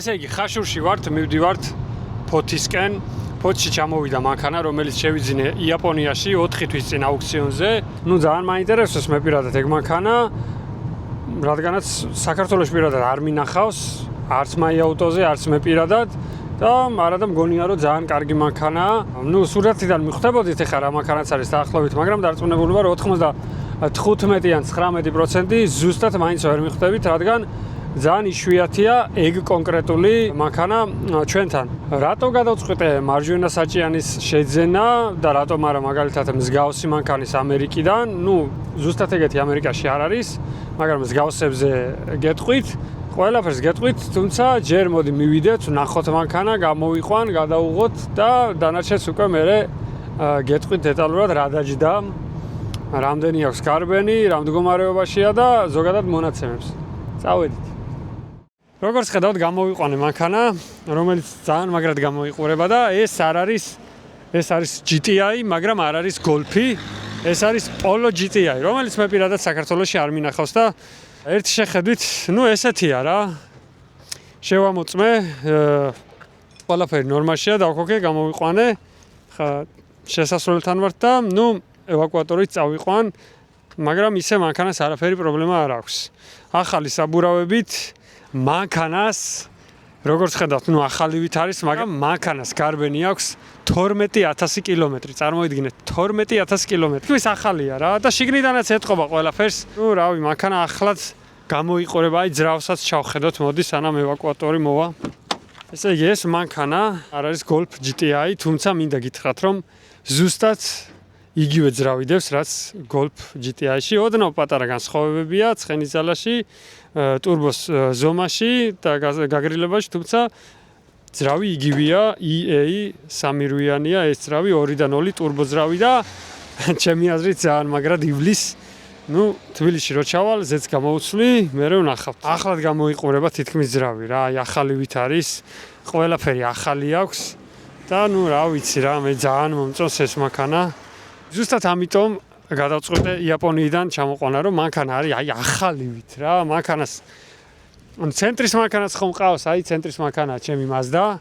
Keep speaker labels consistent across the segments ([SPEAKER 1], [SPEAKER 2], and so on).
[SPEAKER 1] ესე იგი, ხაშურში ვართ, მივდივართ ფოთისკენ. ფოთში ჩამოვიდა მანქანა, რომელიც შევიძინე იაპონიაში 4 თვის წინ აუქციონზე. ძალიან მაინტერესებს მე პირადად ეგ მანქანა, რადგანაც საქართველოს პირადად არ მინახავს, არც მაიაუტოზე, არც მე პირადად. და არადა მგონია რომ ძალიან კარგი მანქანაა. სურათიდან მიხვდებოდით ეხლა რა მანქანაც არის დაახლოებით, მაგრამ დარწმუნებული ვარ 95 ან 19% ზუსტად მაინც ვერ მიხვდებით, რადგან ძალიან იშვიათია ეგ კონკრეტული მანქანა ჩვენთან. რატო გადავწყვიტე მარჯვენა საჭიანის შეძენა და რატომ არა მაგალითად მსგავსი მანქანის ამერიკიდან? ზუსტად ეგეთი ამერიკაში არ არის, მაგრამ მსგავსებზე გეტყვით. ყველაფერს გეტყვით, თუმცა ჯერ მოდი მივიდეთ, ვნახოთ მანქანა, გამოვიყვან, გადაუღოთ და დანარჩენს უკვე მერე გეტყვით დეტალურად რა დაჯდა, რამდენი აქვს კარბენი, რა მდგომარეობაშია და ზოგადად მონაცემებს. წავედით. როგორც ხედავთ, გამოვიყვანე მანქანა, რომელიც ძალიან მაგრად გამოიყურება და ეს არის GTI, მაგრამ არ არის Golf-ი, ეს არის Polo GTI, რომელიც მე პირადად საქართველოში არ მინახავს და ერთი შეხედვით, ესეთია რა. შევამოწმე, ყველაფერი ნორმაშია, დავქოკე, გამოვიყვანე. ხა შესასვლელთან ვართ და ევაკუატორით წავიყვან, მაგრამ ისე მანქანას არაფერი პრობლემა არ აქვს. ახალი საბურავებით მანქანას, როგორც ხედავთ, ახალივით არის, მაგრამ მანქანას კარბენი აქვს 12000 კილომეტრი. წარმოიდგინეთ, 12000 კილომეტრი. ის ახალია რა და შიგნიდანაც ეთყობა ყველაფერს. რავი, მანქანა ახლად გამოიყურება, ძრავსაც ჩავხედოთ, მოდი სანამ ევაკუატორი მოვა. ესე იგი, ეს მანქანა არ არის Golf GTI, თუმცა მინდა გითხრათ, რომ ზუსტად იგივე ძრავიდებს, რაც Golf GTI-ში. ოდნავ პატარა განსხვავებებია ცხენის ძალაში, ტურბოს ზომაში და გაგრილებაში, თუმცა ძრავი იგივეა, EA 3-რვიანია ეს ძრავი, 2-0 ტურბო ძრავი და ჩემი აზრით ძალიან მაგრად ივლის. თბილისში რო ჩავალ, ზეც გამოუცვლი, მერე ვნახავთ. ახლად გამოიყურება თითქმის ძრავი რა, ახალივით არის, ყველაფერი ახალი აქვს და რა ვიცი რა, მე ძალიან მომწონს ეს მანქანა. ზუსტად ამიტომ გადავწყვიტე იაპონიიდან ჩამოყვანა, რომ მანქანა არის ახალივით რა, მანქანას ცენტრის მანქანაც ხომ ყავს, ცენტრის მანქანაა ჩემი Mazda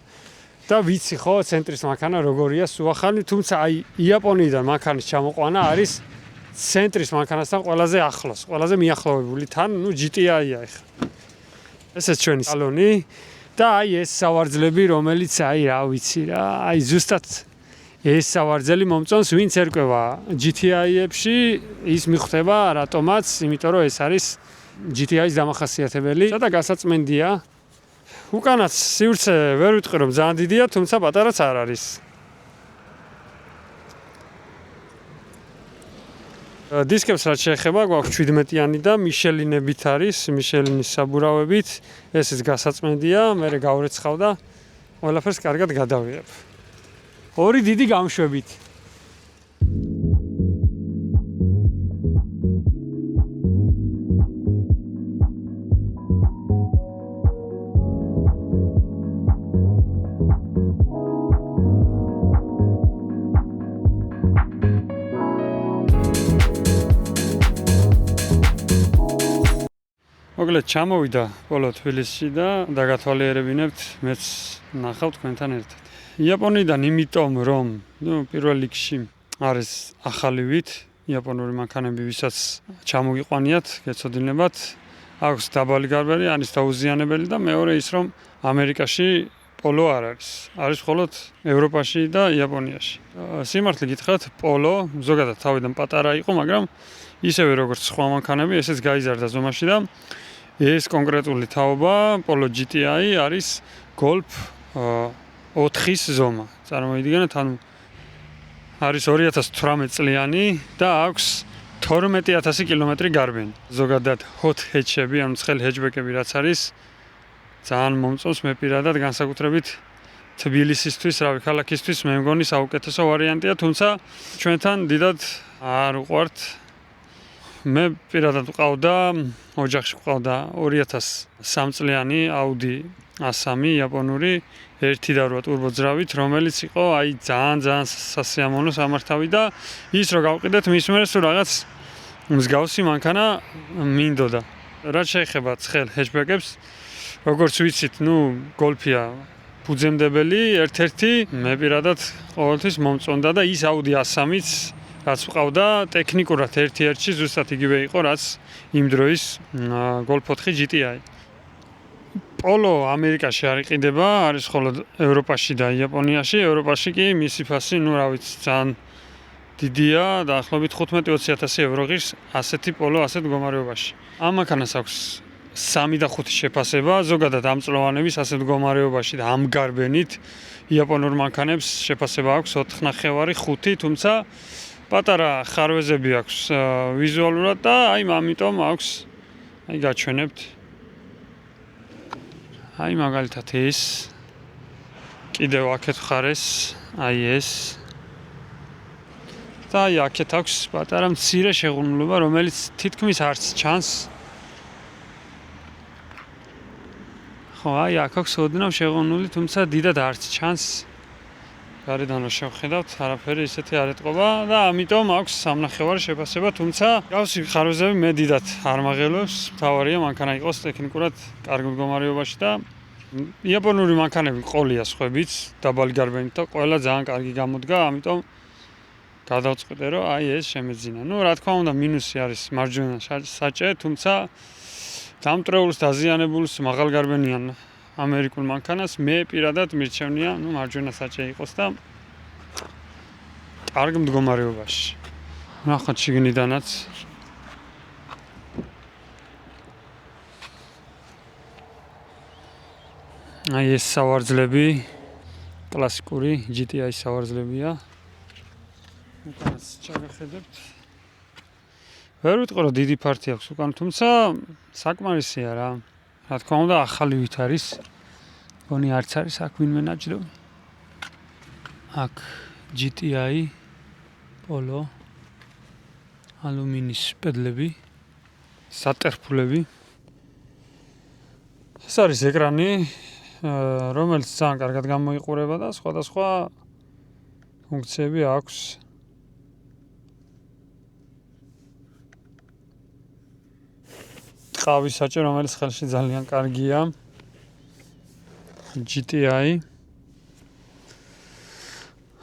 [SPEAKER 1] და ვიცი ხო, ცენტრის მანქანა როგორია სულ ახალი, თუმცა იაპონიიდან მანქანის ჩამოყვანა არის ცენტრის მანქანასთან ყველაზე ახლოს, ყველაზე მიახლოვებული თან, GTI-ია ეხლა. ესეც ჩვენი სალონი და ეს სავარძლები, რომელიც რა ვიცი რა, ზუსტად ეს სავარძელი მომწონს, ვინც ერკვევა GTI-ებში, ის მიხვდება რატომაც, იმიტომ რომ ეს არის GTI-ის დამახასიათებელი და გასაწმენდია. უკანაც სივრცე ვერ ვიტყვი რომ ძალიან დიდია, თუმცა პატარაც არ არის. დისკებს რაც შეეხება, გვაქვს 17-იანი და მიშელინებით არის, მიშელინის საბურავებით. ესეც გასაწმენდია, მე გავრეცხავ და ყველაფერს კარგად გადავიღებ. 2 დიდი გამშვებით. მოგლეთ ჩამოვიდა Polo თბილისში და დაგათვალიერებინებთ, მეც ნახავ თქვენთან ერთად. იაპონიიდან იმიტომ რომ პირველ რიგში არის ახალივით იაპონური მანქანები, ვისაც ჩამოგიყვანიათ, გეცოდინებათ, აქვს დაბალი გარბენი, არის დაუზიანებელი და მეორე ის რომ ამერიკაში Polo არ არის. არის მხოლოდ ევროპაში და იაპონიაში. სიმართლე გითხრათ, Polo ზოგადად თავიდან პატარა იყო, მაგრამ ისევე როგორც სხვა მანქანები, ესეც გაიზარდა ზომაში და ეს კონკრეტული თაობა Polo GTI არის Golf 4-ის ზომა. წარმოიდგინეთ, არის 2018 წლიანი და აქვს 12000 კილომეტრი გარბენი. ზოგადად hot hatch-ები, ანუ ცხელი hatchback-ები რაც არის, ძალიან მომწონს მე პირადად, განსაკუთრებით თბილისისთვის, ქალაქისთვის, მე მგონი საუკეთესო ვარიანტია, თუმცა ჩვენთან დიდად არ უყვართ. მე პირადად ვყავდა, ოჯახში ვყავდა 2003 წლიანი Audi A3 იაპონური 1.8 ტურბო ძრავით, რომელიც იყო ძალიან სასიამოვნო სამართავი და ის რო გავყიდეთ, მის მერე სულ რაღაც მსგავსი მანქანა მინდოდა. რაც შეეხება ცხელ ჰეჩბეკებს, როგორც ვიცით, გოლფია ფუძემდებელი ერთ-ერთი, მე პირადად ყოველთვის მომწონდა და ის Audi A3-იც რაც ვყავდა, ტექნიკურად ერთ-ერთი ზუსტად იგივე იყო, რაც იმ დროის Golf 4 GTI. პოლო ამერიკაში არ იყიდება, არის მხოლოდ ევროპაში და იაპონიაში. ევროპაში კი მისი ფასი, რა ვიცი, ძალიან დიდია, დაახლოებით 15-20 евро ღირს ასეთი პოლო ასეთ მდგომარეობაში. ამ მანქანას აქვს 3 და 5 შეფასება, ზოგადად ამწლოვანების ასეთ მდგომარეობაში და ამ გარბენით იაპონურ მანქანებს შეფასება აქვს 4.5, 5, თუმცა პატარა ხარვეზები აქვს ვიზუალურად და ამიტომ აქვს გაჩვენებთ. მაგალითად ეს კიდევ აქეთ ხარეს, ეს და აქეთ აქვს პატარა მცირე შეღუნულობა, რომელიც თითქმის არც ჩანს. ხო, აქ აქვს ოდნავ შეღუნული, თუმცა დიდად არც ჩანს. გარედან რო შევხედავთ, არაფერი ისეთი არ ეტყობა და ამიტომ აქვს 3.5 შეფასება, თუმცა გავსი ხარვეზები მე დიდად არ მაღელვებს. თავარია მანქანა იყოს ტექნიკურად კარგ მდგომარეობაში და იაპონური მანქანები ყოლია სხვებიც, დაბალი გარბენით და ყველა ძალიან კარგი გამოდგა, ამიტომ გადავწყვიტე რომ ეს შემეძინა. რა თქმა უნდა, მინუსი არის მარჯვენა საჭე, თუმცა დამტრეულს დაზიანებულს მაღალგარბენიან ამერიკულ მანქანას მე პირადად მირჩევნია, მარჯვენა საჭე იყოს და კარგ მდგომარეობაში. ნახოთ შიგნიდანაც. ეს სავარძლები კლასიკური GTI სავარძლებია. უკანაც ჩაგახედებთ. ვერ ვიტყვი რომ დიდი ფართი აქვს უკან, თუმცა საკმარისია რა. რა თქმა უნდა, ახალი ვით არის. გონი არც არის აქ ვინმე ნაჯდომი. აქ GTI Polo ალუმინის პედლები, სატერფულები. ეს არის ეკრანი, რომელიც ძალიან კარგად გამოიყურება და სხვადასხვა ფუნქციები აქვს. ყავის საჭე, რომელიც ხელში ძალიან კარგია. GTI.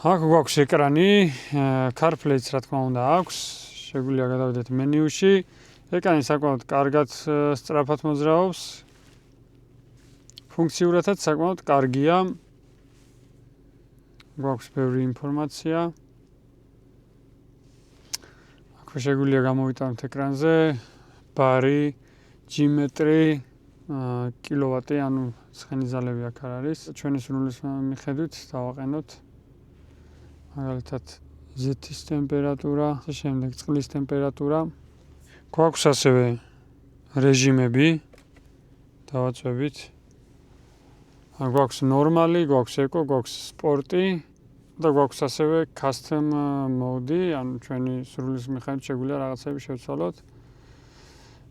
[SPEAKER 1] აქ გვაქვს ეკრანი, CarPlay-ც რა თქმა უნდა აქვს. შეგვიძლია გადავიდეთ მენიუში. ეკრანი საკმაოდ კარგად სწრაფად მოძრაობს. ფუნქციურადაც საკმაოდ კარგია. გვაქვს ბევრი ინფორმაცია. აქვე შეგვიძლია გამოვიტანოთ ეკრანზე ბარი, ჯიმეტრი, კილოვატი, ანუ ცხენი ზალები აქ არ არის. ჩვენი სრულის მიხედვით დავაყენოთ. მაგალითად, ზეთის ტემპერატურა, შემდეგ წყლის ტემპერატურა. გვაქვს ასევე რეჟიმები. დავაწვევით. გვაქვს ნორმალი, გვაქვს ეკო, გვაქვს სპორტი და გვაქვს ასევე custom mode, ანუ ჩვენი სრულის მიხედვით შეგვიძლია რაღაცები შევცვალოთ.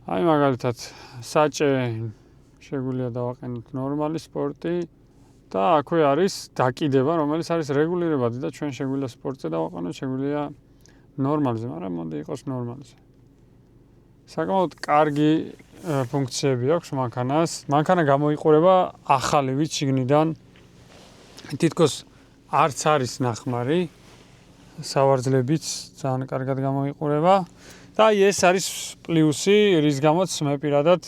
[SPEAKER 1] მაგალითად, საჭე შეგვიძლია დავაყენოთ ნორმალი, სპორტი და აქვე არის დაკიდება, რომელიც არის რეგულირებადი და ჩვენ შეგვიძლია სპორტზე დავაყენოთ, შეგვიძლია ნორმალზე, მაგრამ მოდი იყოს ნორმალზე. საკმაოდ კარგი ფუნქციები აქვს მანქანას. მანქანა გამოიყურება ახალი ვით შიგნიდან. თითქოს არც არის ნახმარი. სავარძლებიც ძალიან კარგად გამოიყურება. და ეს არის პლუსი, რის გამოც მე პირადად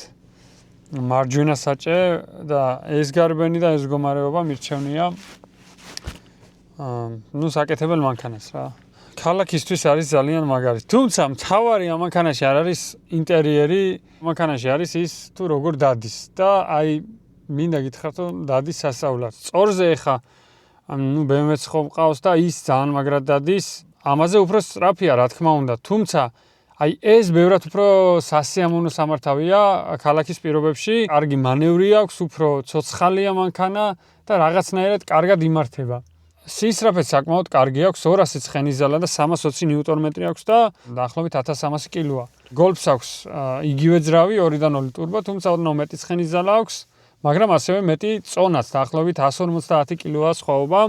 [SPEAKER 1] მარჯვენა საჭე და ეს გარბენი და ეს მდგომარეობა მირჩევნია საკეთებელ მანქანას რა. ქალაქისთვის არის ძალიან მაგარი. თუმცა მთავარი ამ მანქანაში არ არის ინტერიერი, მანქანაში არის ის თუ როგორ დადის და მინდა გითხრათ რომ დადის სასწაულად. სწორზე ხა BMW-ც ხომ ყავს და ის ძალიან მაგრად დადის. ამაზე უფრო სწრაფია რა თქმა უნდა, თუმცა ეს ბევრად უფრო სასიამოვნო სამართავია ქალაქის პირობებში. კარგი მანევრი აქვს, უფრო ცოცხალია მანქანა და რაღაცნაირად კარგად იმართება. სისწრაფეც საკმაოდ კარგი აქვს, 200 ცხენის ზალა და 320 ნიუტონმეტრი აქვს და დაახლოებით 1300 კილოა. Golf-ს აქვს იგივე ძრავი 2-დან 2 ტურბო, თუმცა ოდნავ მეტი ცხენის ზალა აქვს, მაგრამ ასევე მეტი წონაც, დაახლოებით 150 კილოა სხვაობა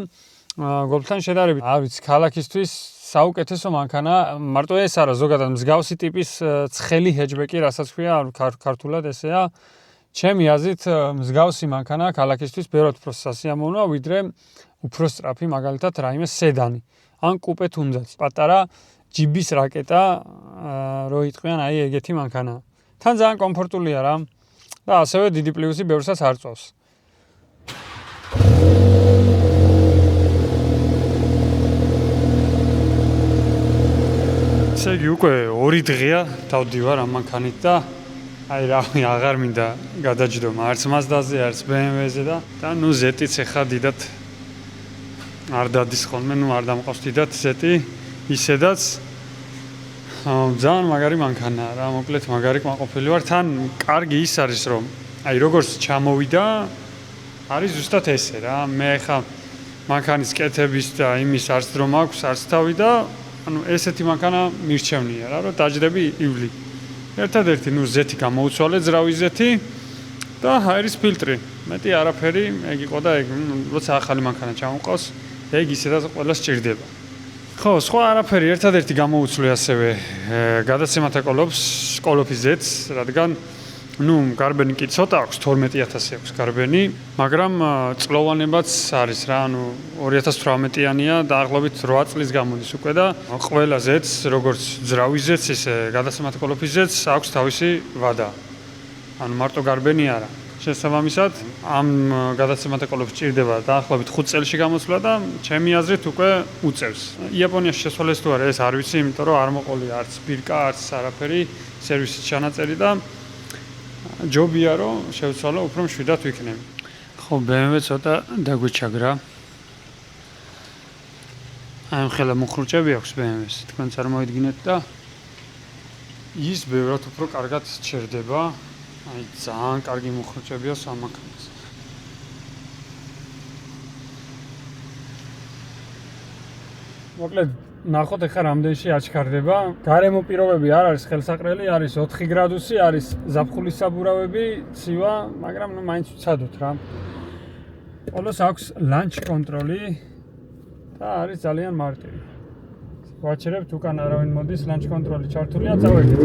[SPEAKER 1] Golf-თან შედარებით. არ ვიცი, ქალაქისთვის საუკეთესო მანქანა, მარტო ეს არა, ზოგადად მსგავსი ტიპის ცხელი ჰეჯბეკი, რასაც ქვია ქართულად ესეა, ჩემი აზრით მსგავსი მანქანა ქალაქისთვის ბევრად უფრო სასიამოვნოა, ვიდრე უფრო სწრაფი, მაგალითად, რაიმე სედანი. ან კუპე თუნდაც. პატარა ჯიბის რაკეტა რო იტყვიან, აი ეგეთი მანქანაა. თან ძალიან კომფორტულია რა. და ასევე დიდი პლუსი ბევრსაც არ წავს. ესე იგი უკვე 2 დღეა დავდივარ ამ მანქანით და აი რავი აღარ მინდა გადაჯდომა არც Mazda-ზე, არც BMW-ზე და ნუ ზეტიც ეხა დიდად არ დადის ხოლმე, ნუ არ დამყავს დიდად ზეტი, ისედაც ძალიან მაგარი მანქანაა რა, მოკლედ მაგარი კმაყოფილი ვარ. თან კარგი ის არის, რომ აი როგორც ჩამოვიდა, არის ზუსტად ესე რა. მე ეხა მანქანის კეთების და იმის არც დრო მაქვს, არც თავი და ანუ ესეთი მანქანა მირჩევნია რა, რომ დაჯდები ივლი. ერთადერთი ნუ ზეთი გამოუცვალე, ძრავი ზეთი და აერის ფილტრი. მეტი არაფერი, ეგ იყო და ეგ როცა ახალი მანქანა ჩამოყავს, ეგ ისედაც ყველა სჭირდება. ხო, სხვა არაფერი, ერთადერთი გამოუცვლე ასევე გადაცემათა კოლოფის ზეთს, რადგან ნუ გარბენი კი ცოტა აქვს, 12000 აქვს გარბენი, მაგრამ წლოვანებაც არის რა, ანუ 2018-იანია, დაახლოებით 8 წლის გამოდის უკვე და ყველა ზეთს, როგორც ძრავის ზეთს, ისე გადაცემათა კოლოფის ზეთს აქვს თავისი ვადა. ანუ მარტო გარბენი არა. შესაბამისად, ამ გადაცემათა კოლოფს ჭირდება დაახლოებით 5 წელში გამოცვლა და ჩემი აზრით უკვე უწევს. იაპონიაში შესვლა თუ არა, ეს არ ვიცი, იმიტომ რომ არ მოყოლია არც ბირკა, არც არაფერი, სერვისის ჩანაწერი და ჯობია რომ შევცვალო უფრო მშვიდად ვიქნები. ხო, BMW ცოტა დაგვიჩაგრა. აი ხელა მუხრუჭები აქვს BMW-ს, თქვენ წარმოიდგინეთ და ის ბევრად უფრო კარგად ჩერდება. აი ძალიან კარგი მუხრუჭებია სამანქანოს. მოკლედ ნახოთ ახლა რამდენში აჩქარდება. გარემო პირობები არ არის ხელსაყრელი, არის 4 გრადუსი, არის ზაფხულის საბურავები, ცივა, მაგრამ ნუ მაინც ვცადოთ რა. ყოველს აქვს ლანჩ კონტროლი და არის ძალიან მარტივი. ვაჩერებთ უკან არავინ მოდის, ლანჩ კონტროლი ჩართულია, წავედით.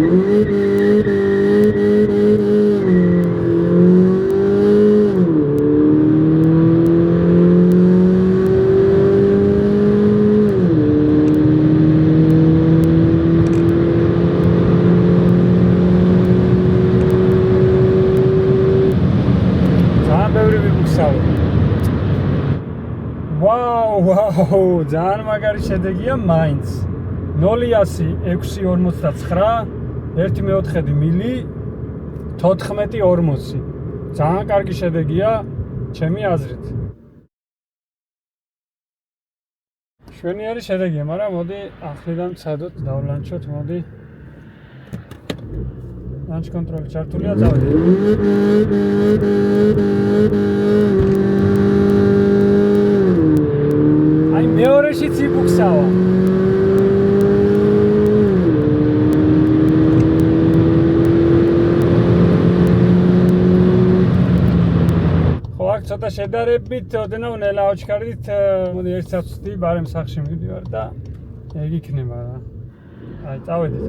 [SPEAKER 1] ვაუ, ძალიან მაგარი შედეგია მაინც. 0-649, 1/4 მილი, 14-40. ძალიან კარგი შედეგია, ჩემი აზრით. შვენიერი შედეგია, მაგრამ მოდი ახლიდან ვცადოთ, დავლანჩოთ, მოდი. ლანჩ კონტროლი ჩართულია, წავედით. მეორეშიც იბუქსავა. ხო, აქ ცოტა შედარებით, ოდნავ ნელა აჩქარდით, მოდი ერთ საათს ვწდი, ბარემ სახლში მივდივარ და ეგ იქნება რა. აი, წავედით.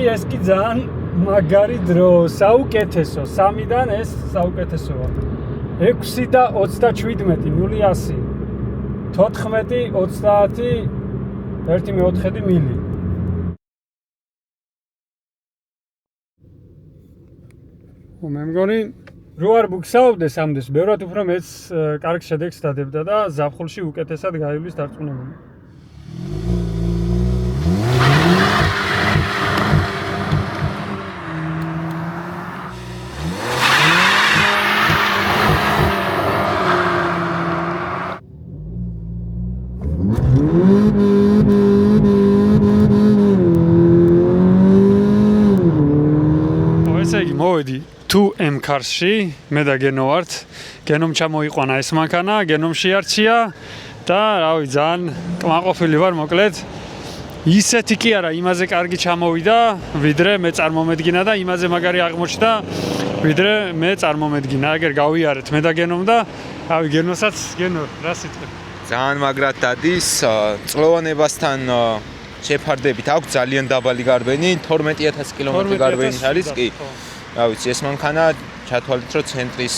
[SPEAKER 1] ეს კი ძალიან მაგარი დრო, საუკეთესო, 3-დან ეს საუკეთესოა. 6 და 37, 0-100, 14, 30, 1/4 მილი. მე მგონი, რო არ ბუქსაობდეს ამდენს, ბევრად უფრო მეც კარგ შედეგს დადებდა და ზაფხულში უკეთესად გაივლის დარწმუნებული. მოვედი 2M Cars-ში, მე და გენო ვართ. გენომ ჩამოიყვანა ეს მანქანა, გენომ შეარჩია და რავი, ძალიან კმაყოფილი ვარ, მოკლედ. ისეთი კი არა, იმაზე კარგი ჩამოვიდა, ვიდრე მე წარმომედგინა და იმაზე მაგარი აღმოჩნდა, ვიდრე მე წარმომედგინა. აგერ გავიარეთ მე და გენომ და რავი, გენოსაც, გენო, რა სიტყვი?
[SPEAKER 2] ძალიან მაგრად დადის, წლოვანებასთან შეფარდებით აქვს ძალიან დაბალი გარბენი, 12000 კილომეტრი გარბენი არის კი. რა ვიცი, ეს მანქანა ჩათვალეთ, რომ ცენტრის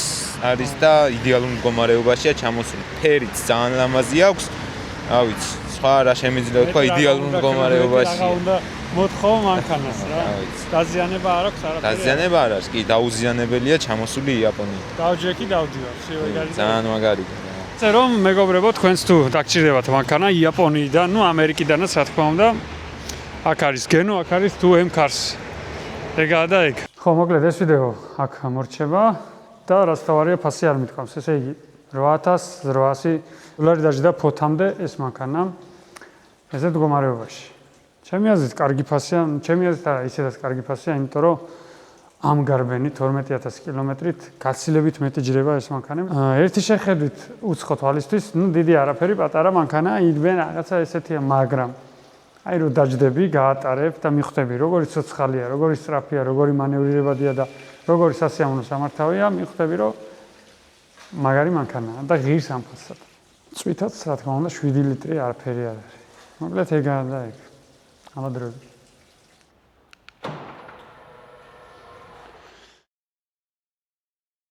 [SPEAKER 2] არის და იდეალურ მდგომარეობაშია ჩამოსული. ფერიც ძალიან ლამაზი აქვს. რა ვიცი, სხვა რა შემიძლია თქვა იდეალურ მდგომარეობაში.
[SPEAKER 1] უნდა მოთხოვ მანქანას რა. დაზიანება არ აქვს არაფერი.
[SPEAKER 2] დაზიანება არ არის, კი, დაუზიანებელია ჩამოსული იაპონიიდან.
[SPEAKER 1] დავჯექი დავდივარ, სიოგარი.
[SPEAKER 2] ძალიან მაგარი.
[SPEAKER 1] რომ მეგობრებო, თქვენს თუ დაგჭირდებათ მანქანა იაპონიიდან, ნუ ამერიკიდანაც რა თქმა უნდა. აქ არის გენო, აქ არის თუ M-Cars. ეგაა და ეგ. ხო, მოკლედ ეს ვიდეო აქ მორჩება და რაც თავარია ფასი არ მithქვამს. ესე იგი 8800 დოლარი დაждდა ფოთამდე ეს მანქანა ესე მდგომარეობაში. ჩემი აზრით კარგი ფასია, ჩემი აზრით არა, ისედაც კარგი ფასია, იმიტომ რომ ამ გარბენით 12000 კილომეტრით გაცილებით მეტი ჯრება ეს მანქანა. ერთი შეხედვით უცხო თვალისთვის, ნუ დიდი არაფერი, პატარა მანქანა, იდგენ რაღაცა ესეთია, მაგრამ აი რო დაждები, გაატარებ და მიხვდები, როგორი ცოცხალია, როგორი სწრაფია, როგორი მანევრირებადია და როგორი სასიამოვნო სამართავია, მიხვდები, რომ მაგარი მანქანაა და ღირს ამ ფასად. წვითაც რა თქმა უნდა 7 ლიტრი არაფერი არ არის. მოკლედ ეგაა და ეგ. ამადროები.